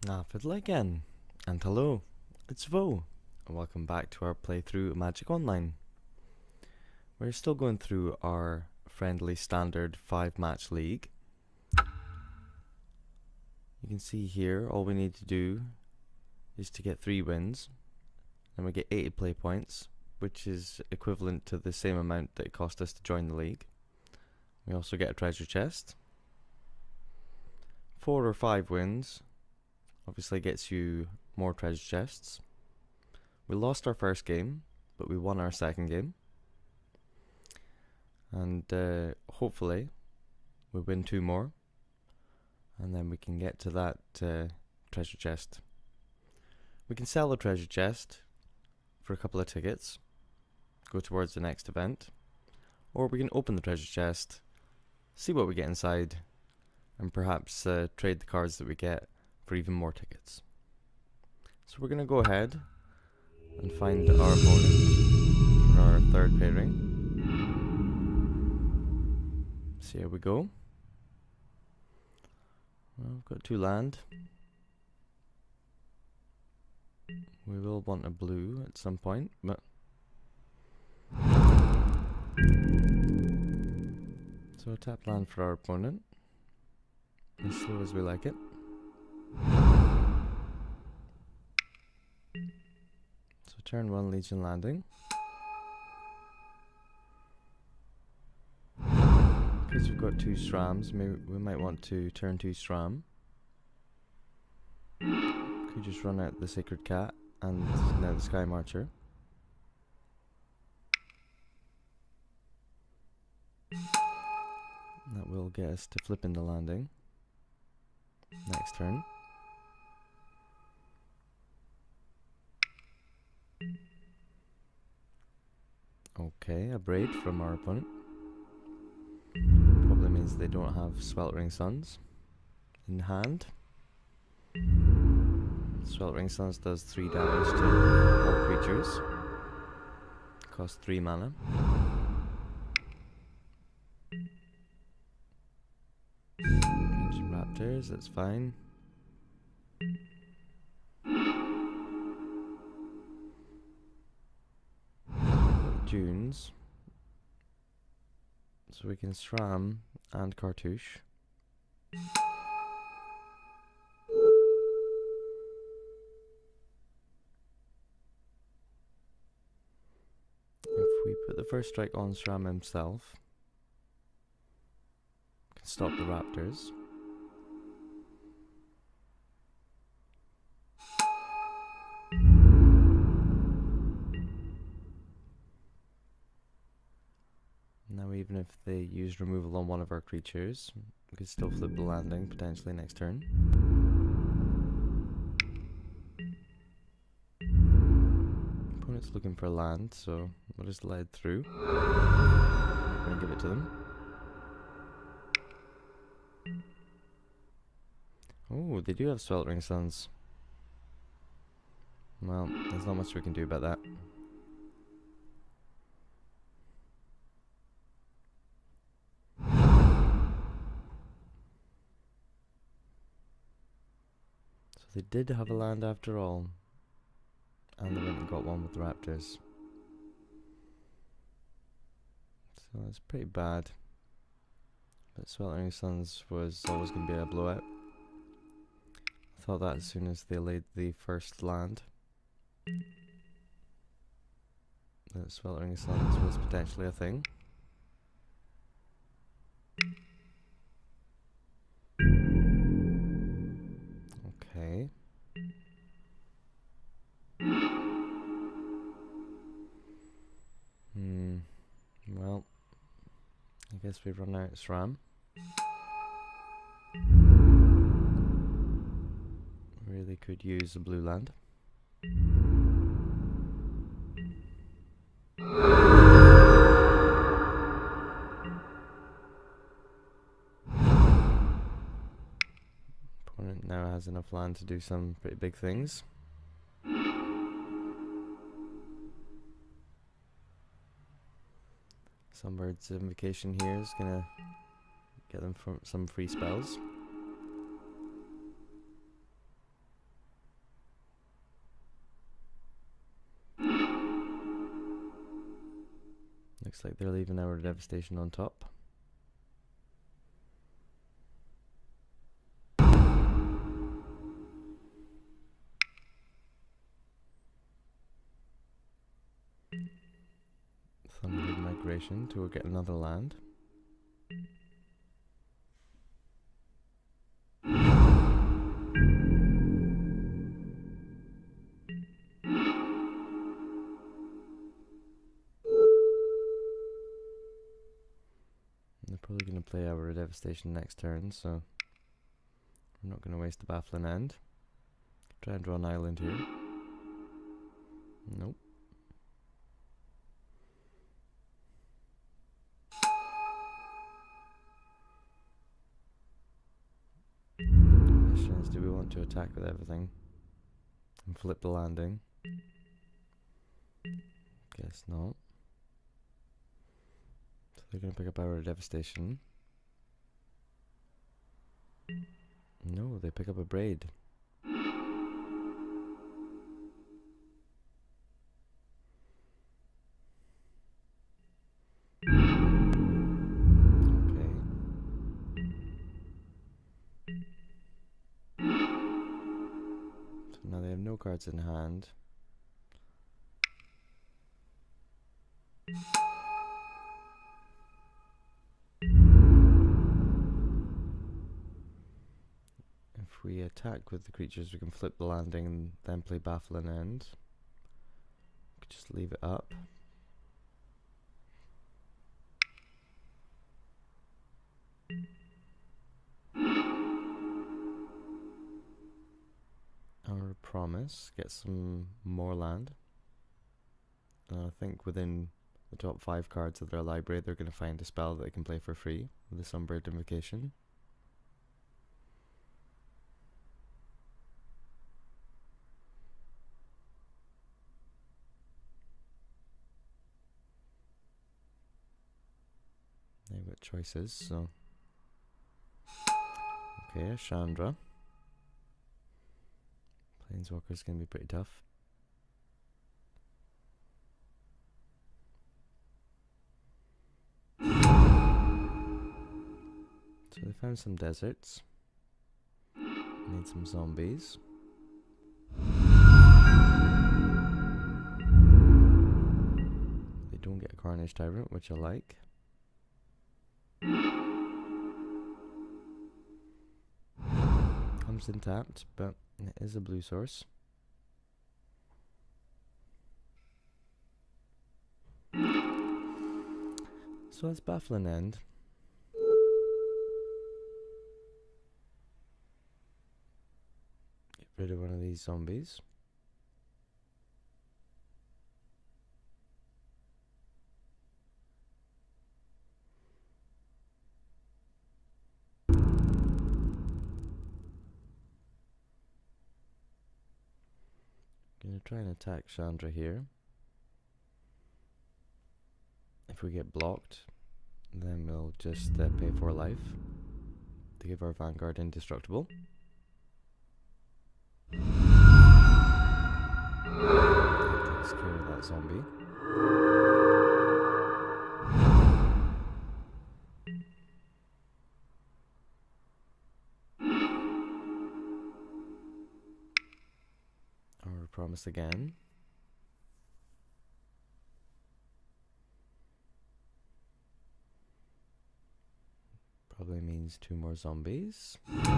Fiddle again, and hello, it's Vo, and welcome back to our playthrough of Magic Online. We're still going through our friendly standard 5-match league. You can see here, all we need to do is to get 3 wins, and we get 80 play points, which is equivalent to the same amount that it cost us to join the league. We also get a treasure chest. 4 or 5 wins obviously gets you more treasure chests. We lost our first game, but we won our second game. And hopefully we win 2 more, and then we can get to that treasure chest. We can sell the treasure chest for a couple of tickets, go towards the next event, or we can open the treasure chest, see what we get inside, and perhaps trade the cards that we get for even more tickets. So we're going to go ahead and find our opponent for our third pairing. So here we go. Well, we've got 2 land. We will want a blue at some point, but so a tap land for our opponent, as slow as we like it. So turn 1 Legion landing. Because we've got 2 Srams, maybe we might want to turn 2 Sram. Could just run out the Sacred Cat and now the Sky Marcher. That will get us to flip in the landing next turn. Okay, a Braid from our opponent. Probably means they don't have Sweltering Suns in hand. Sweltering Suns does 3 damage to all creatures. Costs 3 mana. Ancient Raptors, that's fine. Dunes, so we can Sram and Cartouche. If we put the first strike on Sram himself, we can stop the Raptors. Now even if they use removal on one of our creatures, we could still flip the landing potentially next turn. Opponent's looking for land, so we'll just lead through. We're going to give it to them. Oh, they do have Sweltering Suns. Well, there's not much we can do about that. They did have a land after all, and they went and got one with the Raptors. So that's pretty bad. But Sweltering Suns was always going to be a blowout. I thought that as soon as they laid the first land, that Sweltering Suns was potentially a thing. Okay. Well, I guess we run out Sram. Really could use a blue land. Opponent now has enough land to do some pretty big things. Sunbird's Invocation here is gonna get them from some free spells. Looks like they're leaving our devastation on top. Thunderhead migration to get another land. They're probably going to play our devastation next turn, so we're not going to waste the baffling end. Try and draw an island here. Nope. Questions, do we want to attack with everything and flip the landing? Guess not. So they're going to pick up our devastation. No, they pick up a braid. Now they have no cards in hand. If we attack with the creatures, we can flip the landing and then play baffling end. We could just leave it up. Our promise, get some more land. I think within the top 5 cards of their library they're going to find a spell that they can play for free with the Sunbird Invocation. They've got choices, so... Okay, Chandra. Planeswalker's going to be pretty tough. So they found some deserts. Need some zombies. They don't get a Carnage Tyrant, which I like. Comes in tapped, but it is a blue source. So that's baffling end. Get rid of one of these zombies. Gonna try and attack Chandra here. If we get blocked, then we'll just pay for life to give our Vanguard indestructible. Takes care of that zombie. Our promise again. Probably means 2 more zombies. Yeah.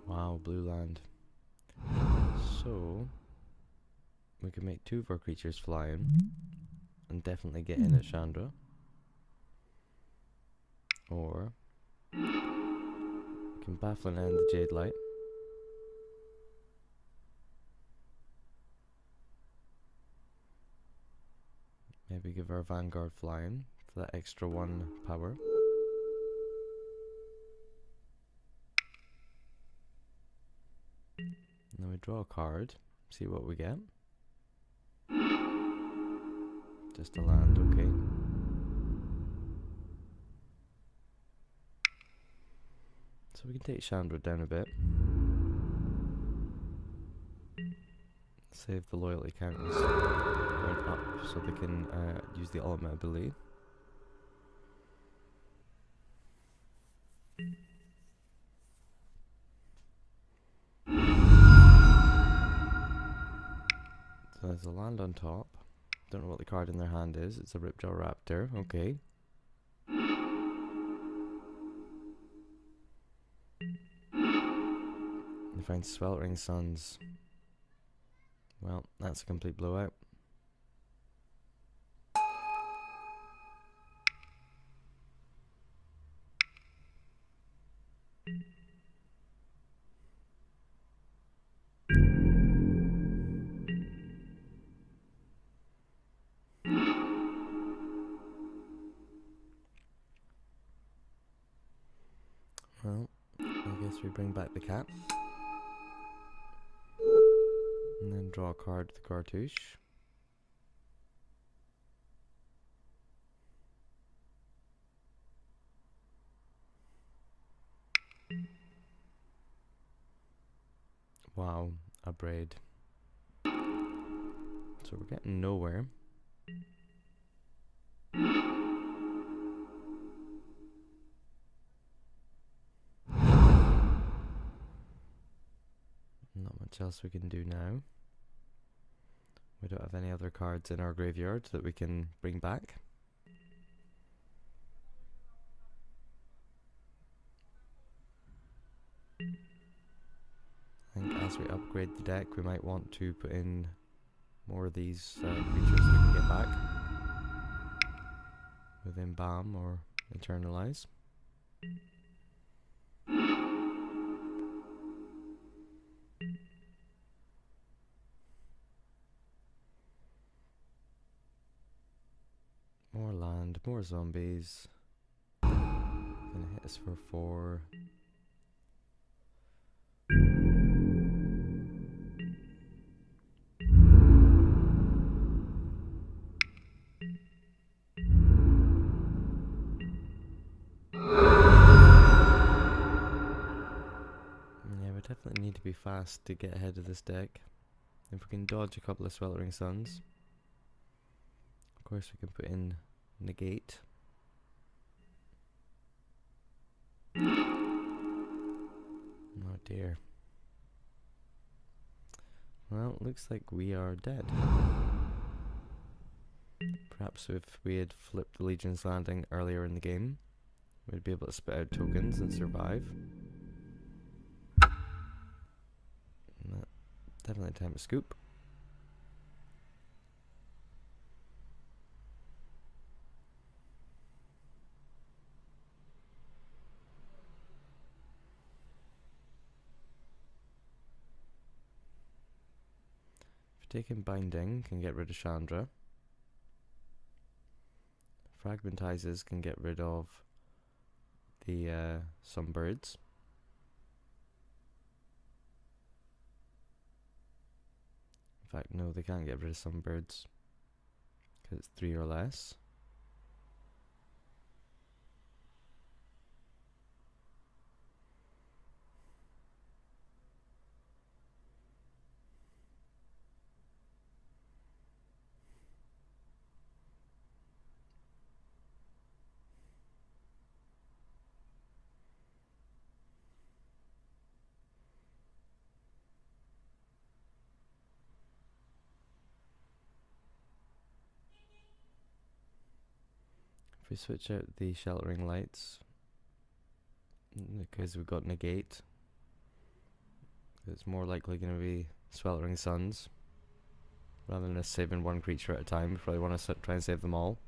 Wow, blue land. So we can make 2 of our creatures flying and definitely get in at Chandra. Or we can baffle and end the Jade Light. Maybe give our Vanguard flying for that extra 1 power. And then we draw a card, see what we get. Just a land, okay. So we can take Chandra down a bit. Save the loyalty counters going up so they can use the ultimate ability. So there's a land on top. Don't know what the card in their hand is. It's a Ripjaw Raptor. Okay. They find Sweltering Suns. Well, that's a complete blowout. Well, I guess we bring back the cat. And then draw a card with the cartouche. Wow, a braid. So we're getting nowhere. Not much else we can do now. We don't have any other cards in our graveyard that we can bring back. I think as we upgrade the deck, we might want to put in more of these creatures that we can get back within BAM or Eternalize. More land, more zombies. Gonna hit us for 4. Yeah, we definitely need to be fast to get ahead of this deck. If we can dodge a couple of Sweltering Suns. Of course we can put in Negate. Oh dear. Well, looks like we are dead. Perhaps if we had flipped the Legion's Landing earlier in the game, we'd be able to spit out tokens and survive. Definitely time to scoop. If taking Binding can get rid of Chandra. Fragmentizes can get rid of the Sunbirds. In fact, no, they can't get rid of Sunbirds because it's 3 or less. If we switch out the Sheltering Lights, because we've got Negate, it's more likely going to be Sweltering Suns. Rather than us saving one creature at a time, we probably want to try and save them all.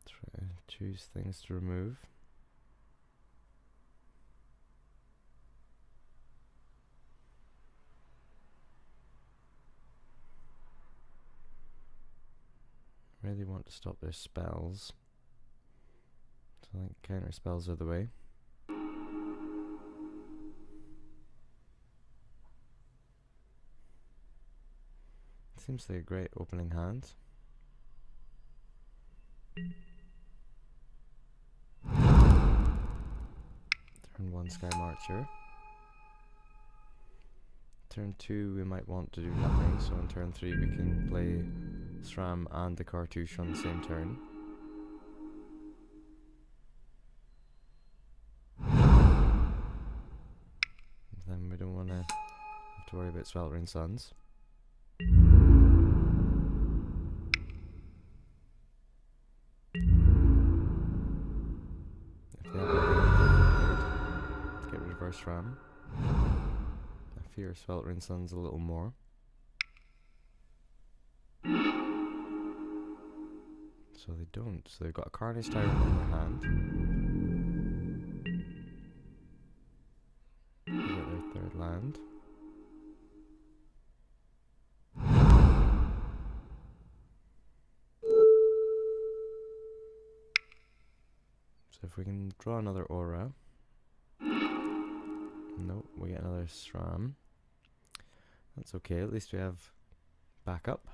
Try to choose things to remove. Really want to stop their spells. So So I think counter spells are the way. Seems like a great opening hand. Turn 1 Sky Marcher. Turn 2 we might want to do nothing, so on turn 3 we can play SRAM and the Cartouche on the same turn. Then we don't want to have to worry about Sweltering Suns. If they have a blade, get rid of our SRAM. I fear Sweltering Suns a little more. So they don't, so they've got a Carnage Tyrant in their hand. They get their third land. So if we can draw another Aura. Nope, we get another SRAM. That's okay, at least we have backup.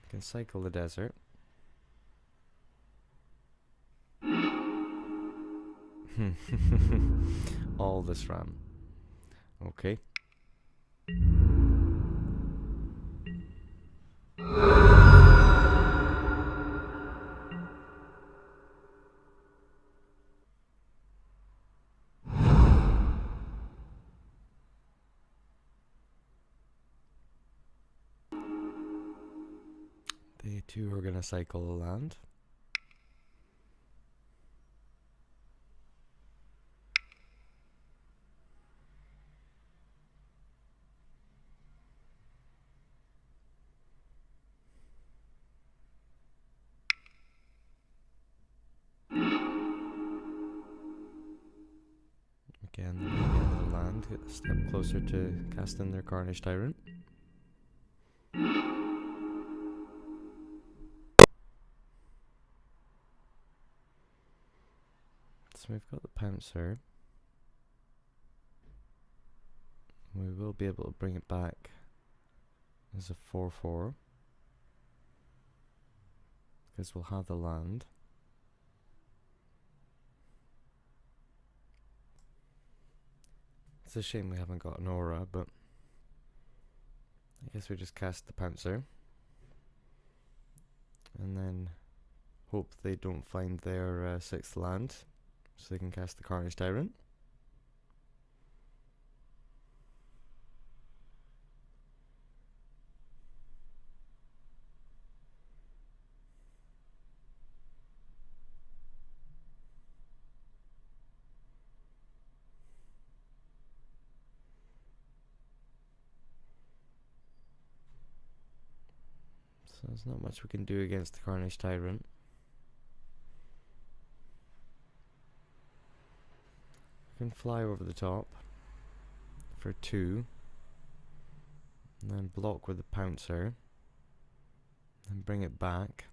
We can cycle the desert. All the SRAM. Okay. They too are gonna cycle the land. Again, they're gonna get another land, get a step closer to casting their Carnage Tyrant. So we've got the Pouncer. We will be able to bring it back as a 4/4 because we'll have the land. It's a shame we haven't got an Aura, but I guess we just cast the Pouncer and then hope they don't find their 6th land so they can cast the Carnage Tyrant. So there's not much we can do against the Carnage Tyrant. We can fly over the top for 2, and then block with the Pouncer, and bring it back.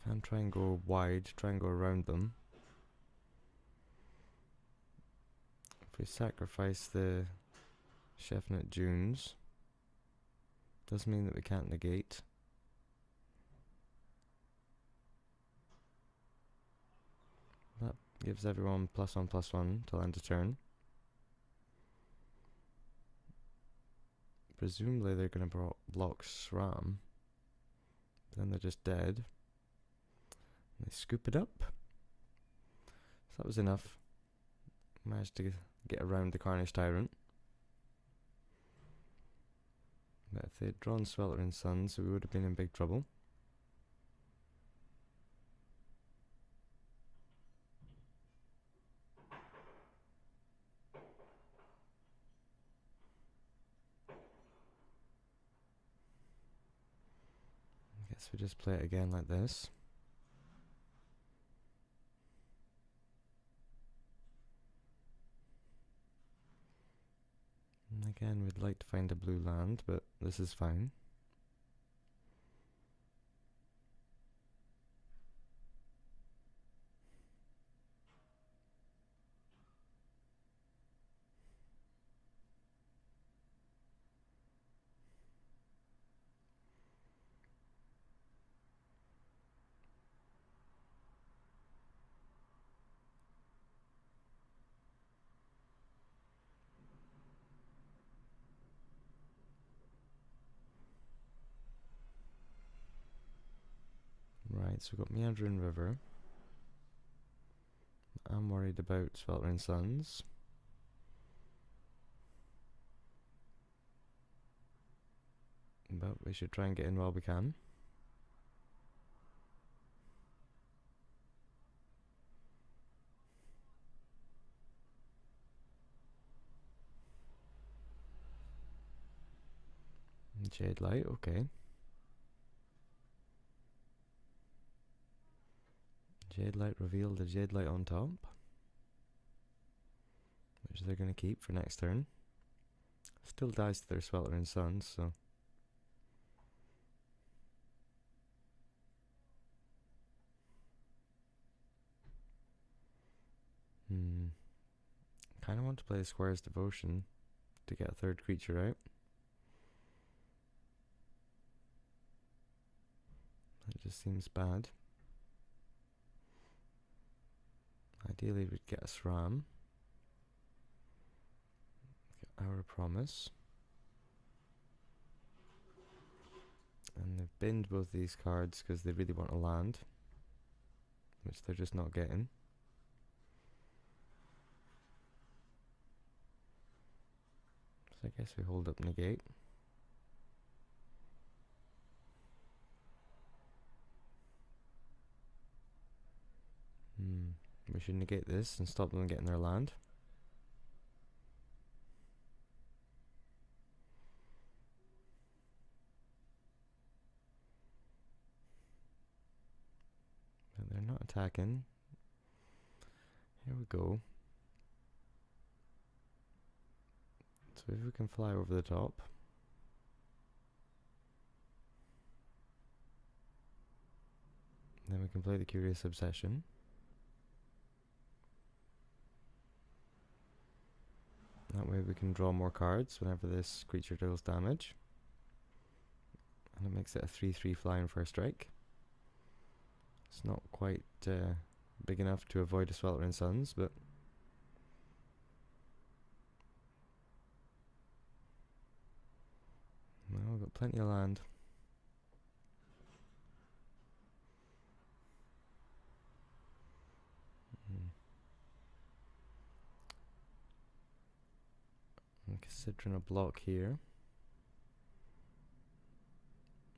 Can try and go wide, try and go around them. If we sacrifice the Chefnet Dunes, does mean that we can't negate. That gives everyone +1/+1 till end of turn. Presumably they're going to block SRAM. Then they're just dead. And they scoop it up. So that was enough. Managed to get around the Carnage Tyrant. But if they'd drawn Sweltering Suns, we would have been in big trouble. I guess we just play it again like this. And again, we'd like to find a blue land, but this is fine. Right, so we've got Meandering River. I'm worried about Sweltering Suns. But we should try and get in while we can. Jade Light, okay. Jade Light revealed a Jade Light on top, which they're going to keep for next turn. Still dies to their Sweltering Suns, so. Kind of want to play Squire's Devotion to get a third creature out. That just seems bad. Ideally we'd get a SRAM. Get Our Promise. And they've binned both these cards because they really want a land, which they're just not getting. So I guess we hold up Negate. We should negate this and stop them getting their land. But they're not attacking. Here we go. So if we can fly over the top. Then we can play the Curious Obsession. That way we can draw more cards whenever this creature deals damage. And it makes it a 3/3 flying for a strike. It's not quite big enough to avoid a Sweltering Suns, but well, we've got plenty of land. I'm considering a block here.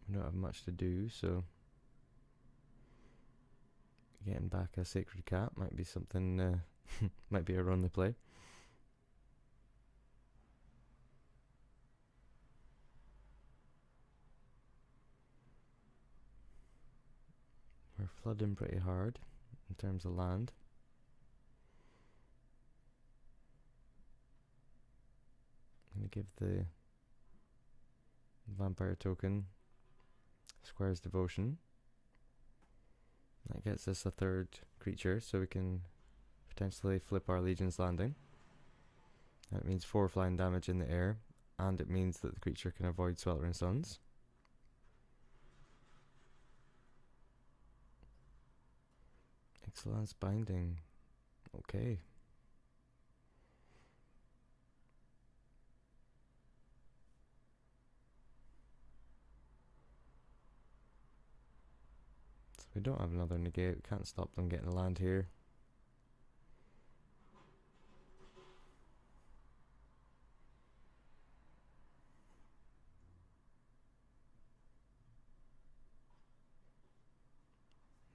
We don't have much to do, so getting back a Sacred Cat might be something, might be a run to play. We're flooding pretty hard in terms of land. I'm going to give the Vampire token Squire's Devotion. That gets us a third creature, so we can potentially flip our Legion's Landing. That means 4 flying damage in the air, and it means that the creature can avoid Sweltering Suns. Excellence Binding. Okay. So we don't have another negate. We can't stop them getting a land here.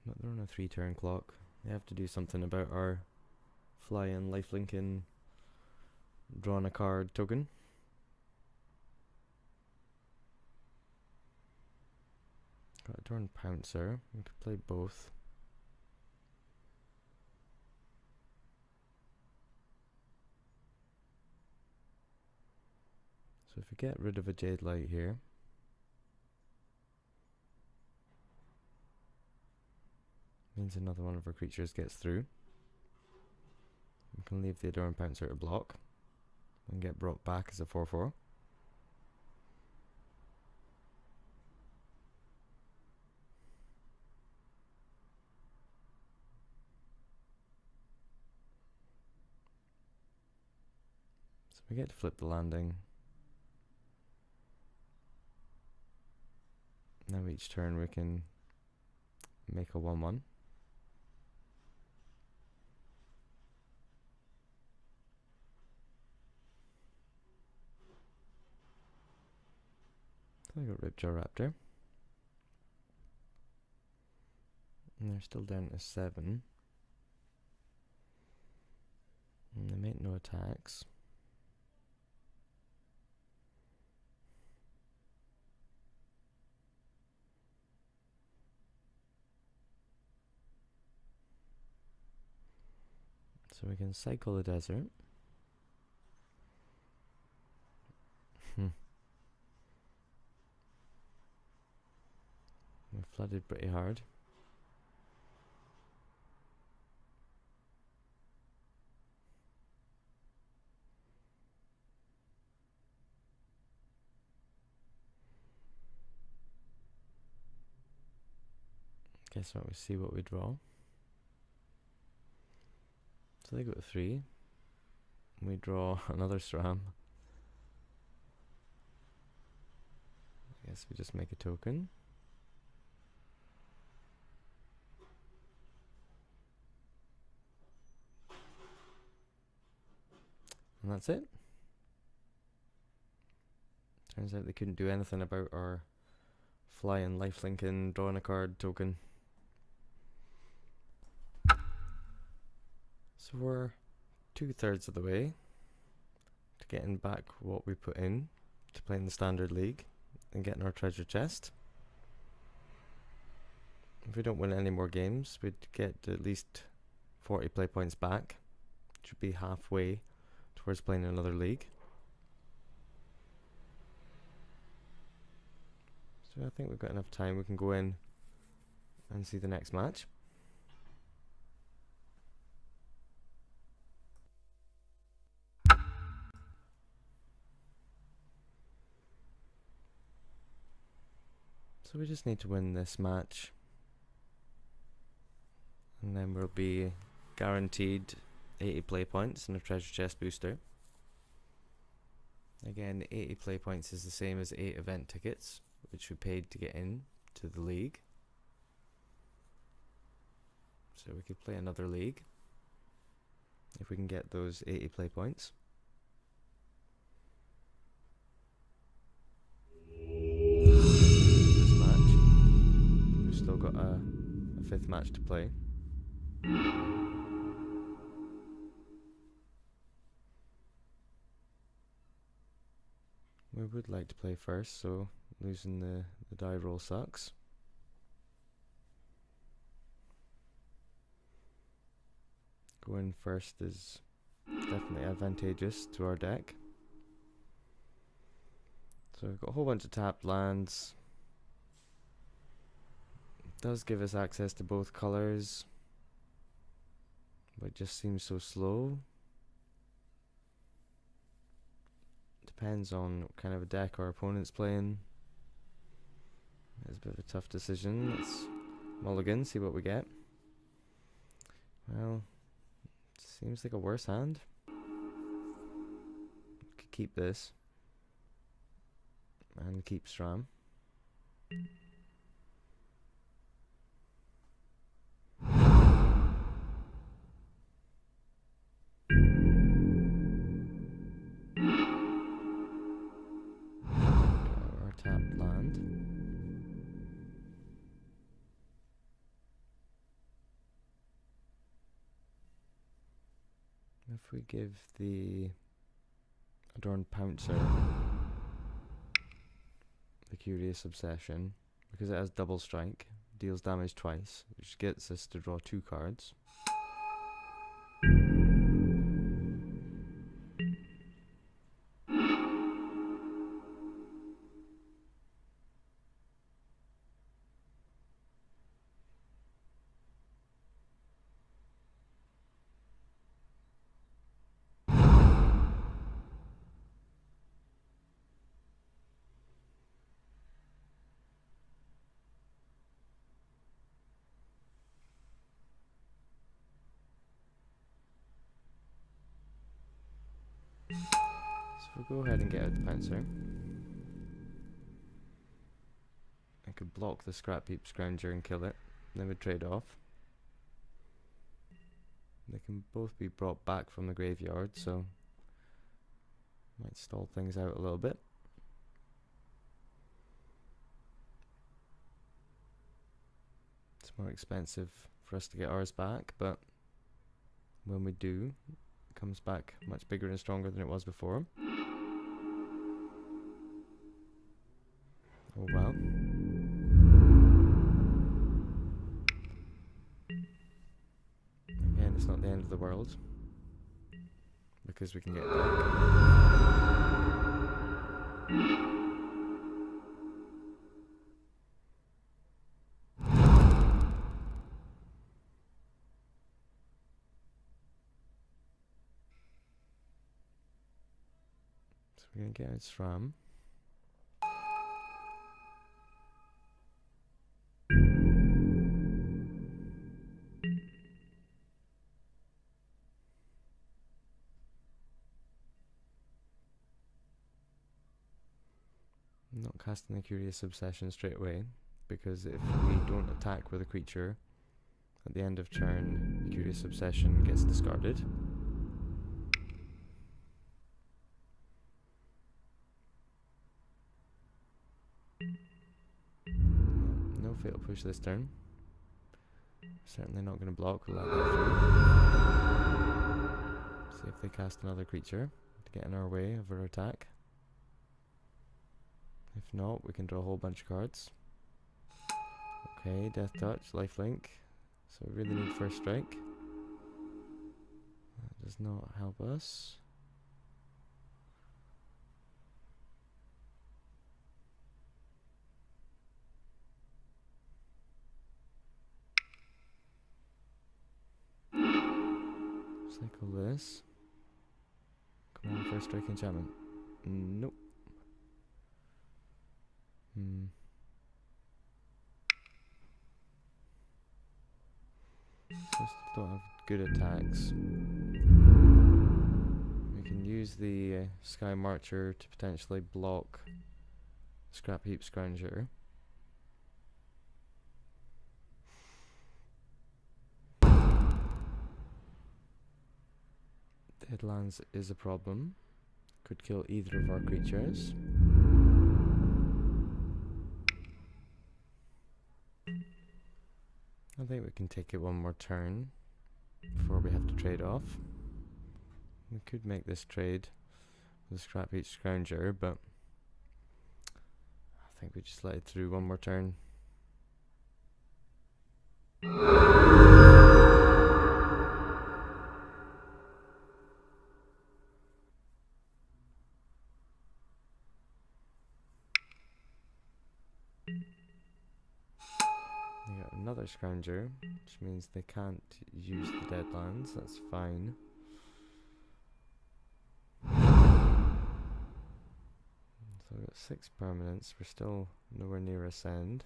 But they're on a 3-turn clock. They have to do something about our fly-in, lifelinking, drawing a card token. Got a Dorn Pouncer. We could play both. So if we get rid of a Jade Light here, means another one of our creatures gets through. We can leave the Adorn Pouncer to block and get brought back as a 4/4. So we get to flip the landing. Now each turn we can make a 1/1. So I got Ripjaw Raptor. And they're still down to 7. And they make no attacks. So we can cycle the desert. We're flooded pretty hard. Guess what, we see what we draw. So they go to 3. We draw another SRAM. I guess we just make a token. And that's it. Turns out they couldn't do anything about our flying lifelink and drawing a card token. So we're 2/3 of the way to getting back what we put in to playing the standard league and getting our treasure chest. If we don't win any more games, we'd get at least 40 play points back, which would be halfway towards playing another league. So I think we've got enough time. We can go in and see the next match. So we just need to win this match, and then we'll be guaranteed 80 play points and a treasure chest booster. Again, 80 play points is the same as 8 event tickets, which we paid to get in to the league. So we could play another league if we can get those 80 play points. This match, we've still got a 5th match to play. We would like to play first, so losing the die roll sucks. Going first is definitely advantageous to our deck. So we've got a whole bunch of tapped lands. It does give us access to both colours, but it just seems so slow. Depends on what kind of a deck our opponent's playing. It's a bit of a tough decision. Let's mulligan, see what we get. Well, seems like a worse hand. Could keep this and keep SRAM. Our tapped land. If we give the Adorned Pouncer the Curious Obsession, because it has double strike, deals damage twice, which gets us to draw 2 cards. So we'll go ahead and get out the Pouncer. I could block the Scrap Heap Scrounger and kill it, Then we trade off. They can both be brought back from the graveyard, so might stall things out a little bit. It's more expensive for us to get ours back, but when we do, it comes back much bigger and stronger than it was before. Oh well. Again, it's not the end of the world, because we can get it back. So we're going to get its from. Not casting the Curious Obsession straight away, because if we don't attack with a creature at the end of turn, the Curious Obsession gets discarded. No fatal push this turn. Certainly not going to block, we'll let that through. See if they cast another creature to get in our way of our attack. If not, we can draw a whole bunch of cards. Okay, Death Touch, Lifelink. So we really need first strike. That does not help us. Cycle this. Come on, first strike enchantment. Nope. So still don't have good attacks. We can use the Sky Marcher to potentially block Scrap Heap Scrounger. Deadlands is a problem. Could kill either of our creatures. I think we can take it one more turn before we have to trade off. We could make this trade with Scrap Heap Scrounger, but I think we just let it through one more turn. They got another Scrounger, which means they can't use the Deadlands, that's fine. So we've got 6 permanents, we're still nowhere near Ascend.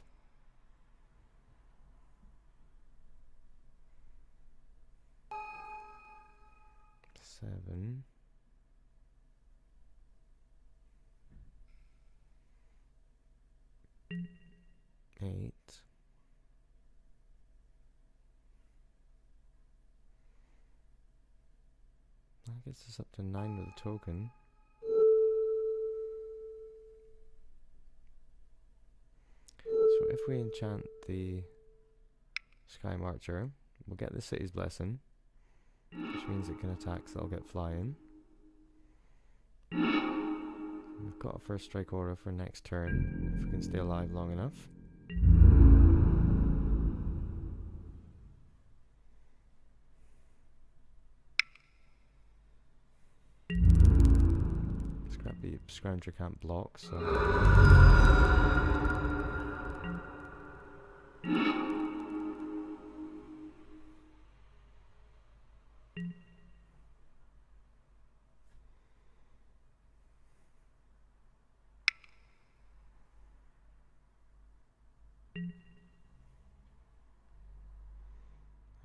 Seven. Eight. That gets us up to 9 with a token. So if we enchant the Sky Marcher, we'll get the City's Blessing, which means it can attack, so I'll get flying. We've got a first strike aura for next turn, if we can stay alive long enough. Scrappy Scrounger can't block, so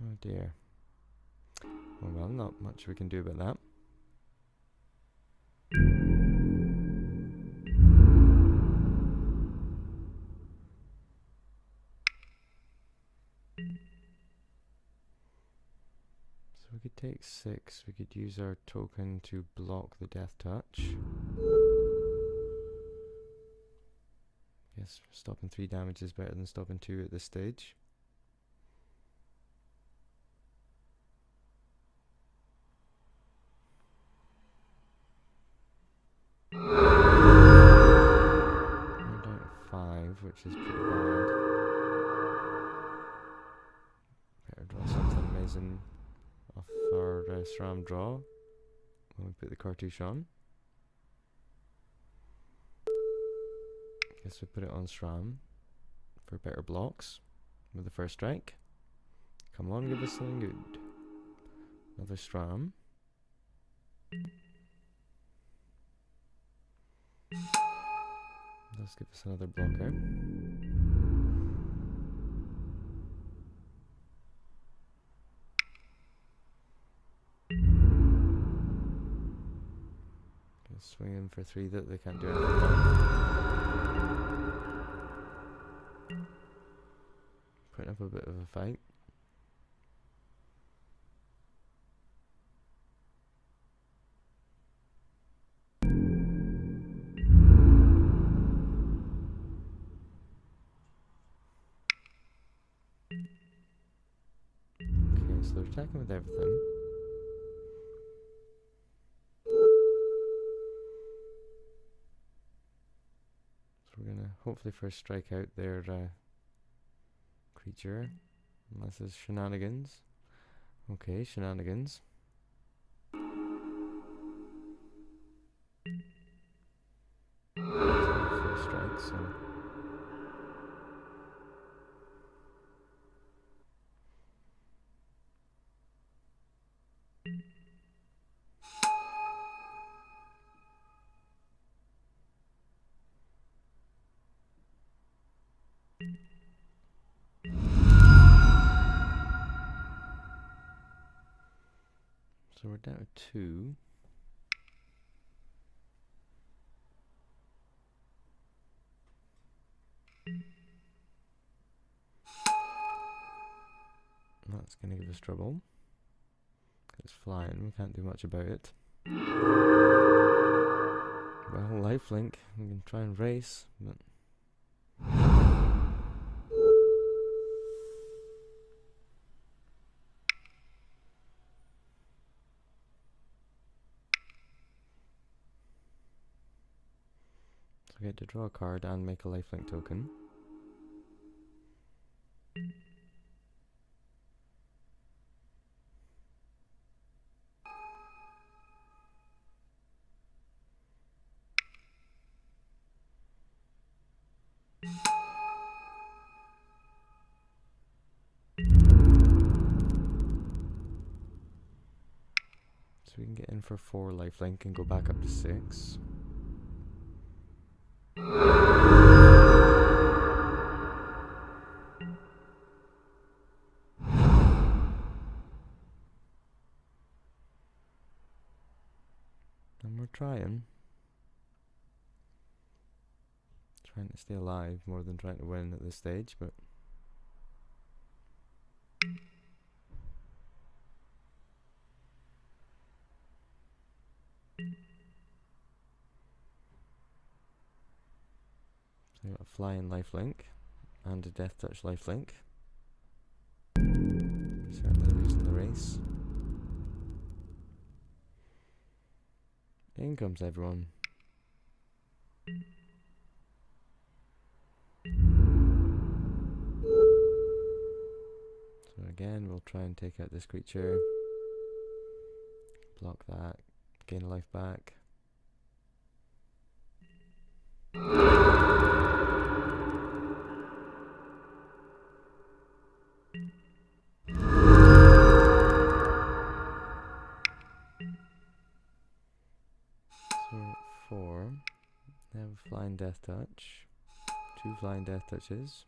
oh dear. Oh well, not much we can do about that. take 6, we could use our token to block the death touch. Guess stopping 3 damage is better than stopping 2 at this stage. We're down to 5, which is pretty bad. Better draw something amazing off our SRAM draw when we put the cartouche on. Guess we put it on SRAM for better blocks with the first strike. Come on, give us something good. Another SRAM. Let's give us another blocker. Swing in for 3 that they can't do anything about. Putting up a bit of a fight. Okay, so they're attacking with everything. We're gonna hopefully first strike out their creature, unless it's shenanigans. Okay, shenanigans. First strike, so. So we're down to 2. That's going to give us trouble. It's flying, we can't do much about it. Well, lifelink, we can try and race, but... So I get to draw a card and make a lifelink token. So we can get in for 4 lifelink and go back up to 6. And we're trying to stay alive more than trying to win at this stage, but so we got a flying lifelink and a death touch lifelink. Certainly losing the race. In comes everyone. So again, we'll try and take out this creature. Block that. Gain a life back. So 4. They have a flying death touch. 2 flying death touches.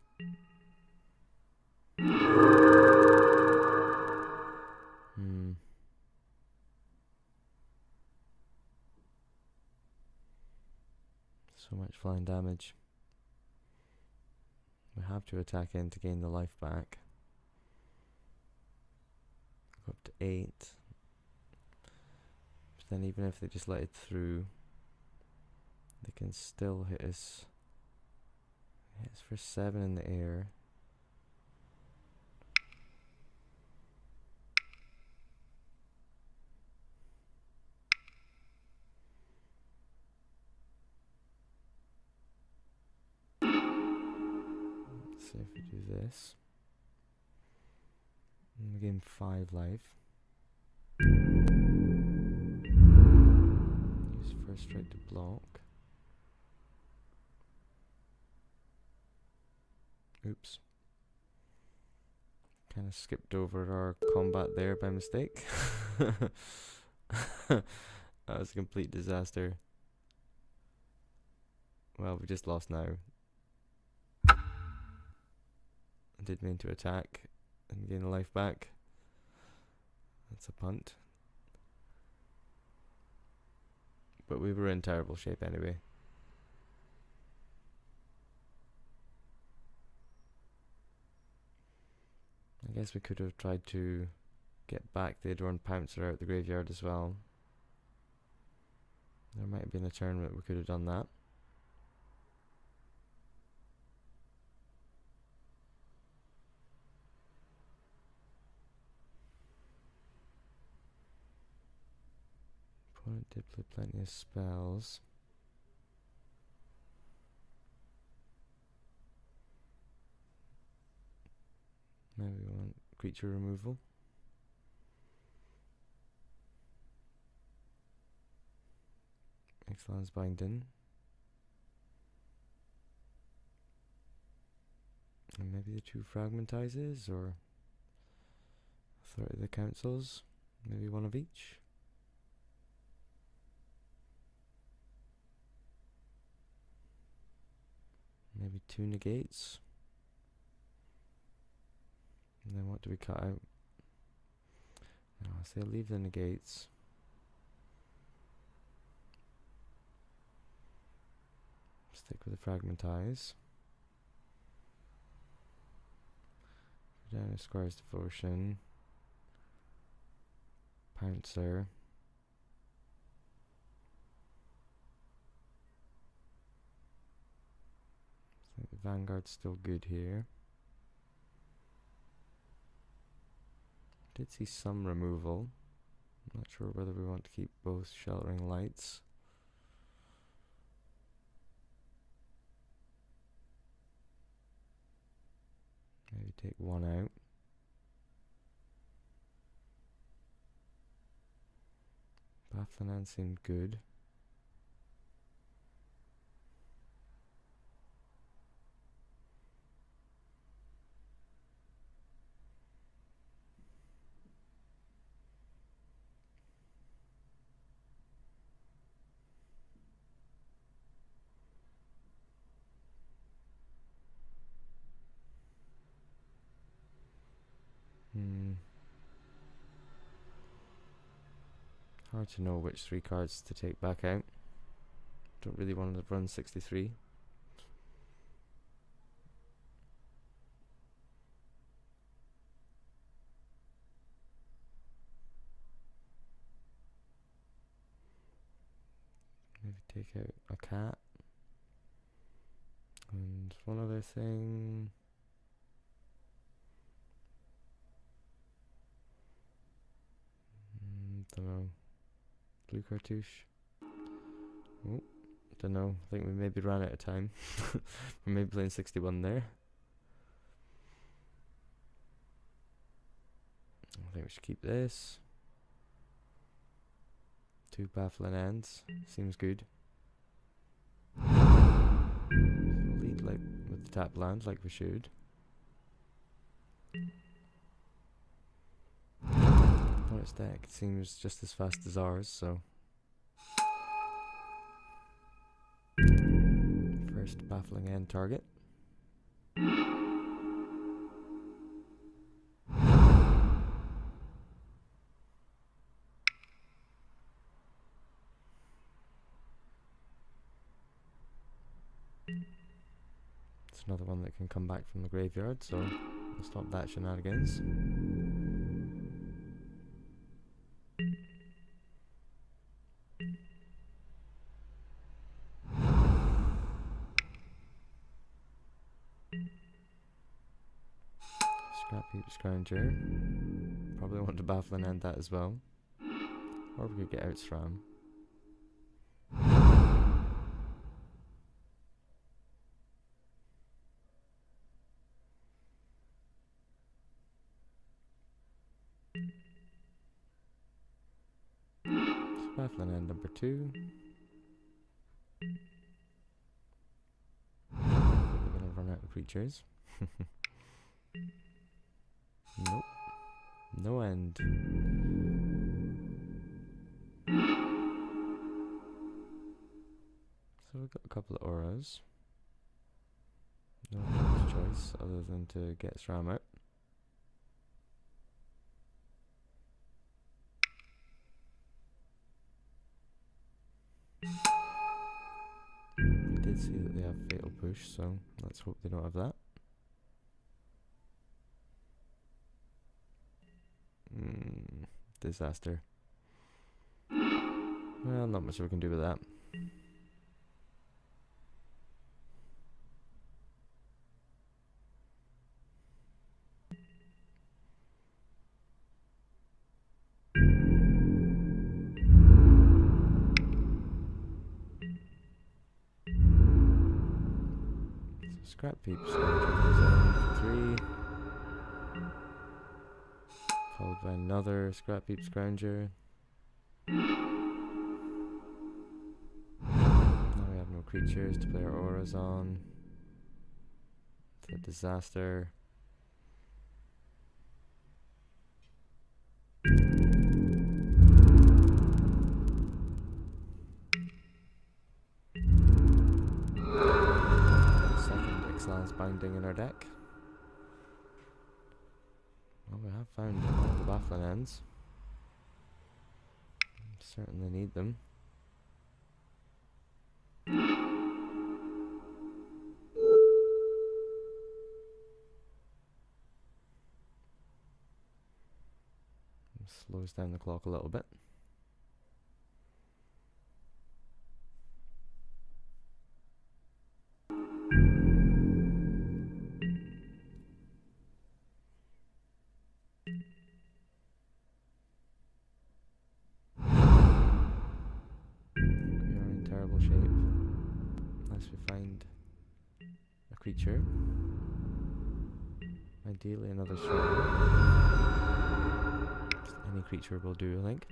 So much flying damage. We have to attack in to gain the life back. Go up to 8. then even if they just let it through, they can still hit us. Hits for 7 in the air. Let's see if we do this. And we gain 5 life. Use first strike to block. Oops. Kind of skipped over our combat there by mistake. That was a complete disaster. Well, we just lost now. I did mean to attack and gain a life back. That's a punt. But we were in terrible shape anyway. I guess we could have tried to get back the Adorned Pouncer out the graveyard as well. There might have been a turn that we could have done that. Opponent did play plenty of spells. Maybe we want creature removal. Exlands Binding. And maybe the 2 Fragmentizes or Authority of the Councils. Maybe one of each. Maybe 2 negates. And then what do we cut out? No, I say leave the negates. Stick with the Fragmentize. Go down to Squire's Devotion. Pouncer. I think the Vanguard's still good here. Did see some removal. I'm not sure whether we want to keep both Sheltering Lights. Maybe take one out. Bafflinan seemed good. Hard to know which 3 cards to take back out. Don't really want to run 63. Maybe take out a cat. And one other thing. Don't know. Blue Cartouche. Oh, don't know. I think we maybe ran out of time. We're maybe playing 61 there. I think we should keep this. 2 Baffling Ends. Seems good. So we'll lead like with the tap land like we should. Opponent's deck seems just as fast as ours, so first Baffling End target. It's another one that can come back from the graveyard, so we'll stop that shenanigans. Scrap Heap Scrounger. Probably want to baffle and end that as well. Or we could get out SRAM. Baffle and end number 2. We're gonna run out of creatures. Nope. No end. So we've got a couple of auras. No other choice other than to get SRAM out. We did see that they have Fatal Push, so let's hope they don't have that. Disaster. Well, not much we can do with that. So Scrap Heap Scrounger comes in for 3. Followed by another Scrap Heap Scrounger. Now we have no creatures to play our auras on. It's a disaster. Second Ixalan's Binding in our deck. Well, we have found all the baffling ends. Certainly need them. Slows down the clock a little bit. Unless we find a creature. Ideally another sword. Any creature will do, I think.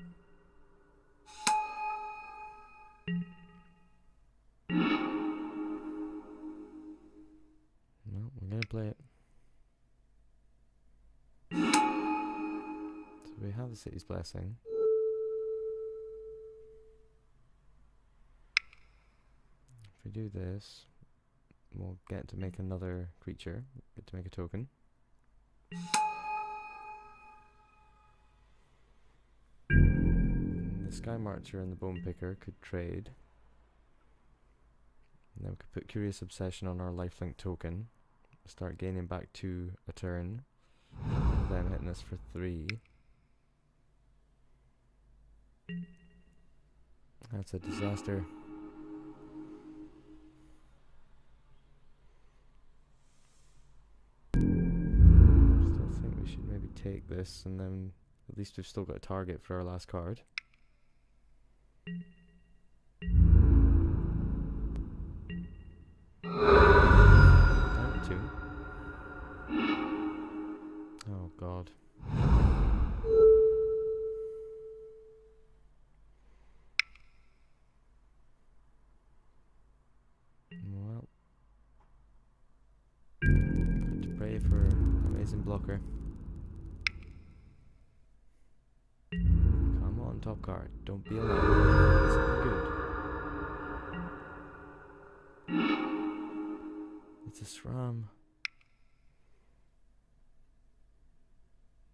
No, we're gonna play it. So we have the City's Blessing. If we do this, we'll get to make another creature, get to make a token. The Sky Marcher and the Bone Picker could trade. And then we could put Curious Obsession on our lifelink token, start gaining back 2 a turn, them hitting us for 3. That's a disaster. Still think we should maybe take this, and then at least we've still got a target for our last card. Down 2. Oh god. Well, got to pray for amazing blocker. Come on, top card. Don't be alone. This will be good. It's a SRAM.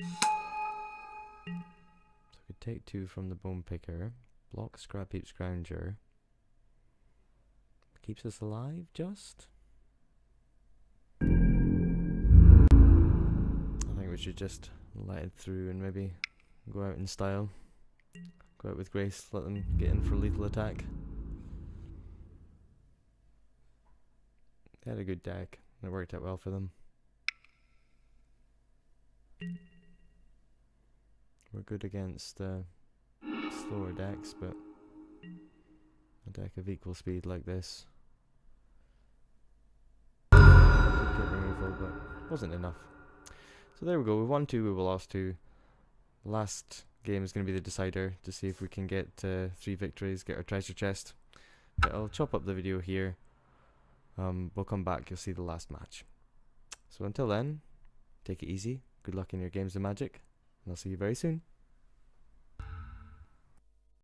So we could take 2 from the Bone Picker, block Scrap Heap Scrounger. Keeps us alive, just. I think we should just let it through and maybe go out in style. Go out with grace, let them get in for lethal attack. They had a good deck, and it worked out well for them. We're good against slower decks, but a deck of equal speed like this did get removal, but wasn't enough. So there we go. We won 2, we lost 2. The last game is going to be the decider to see if we can get 3 victories, get our treasure chest. But I'll chop up the video here. We'll come back, you'll see the last match. So until then, take it easy, good luck in your games of Magic, and I'll see you very soon.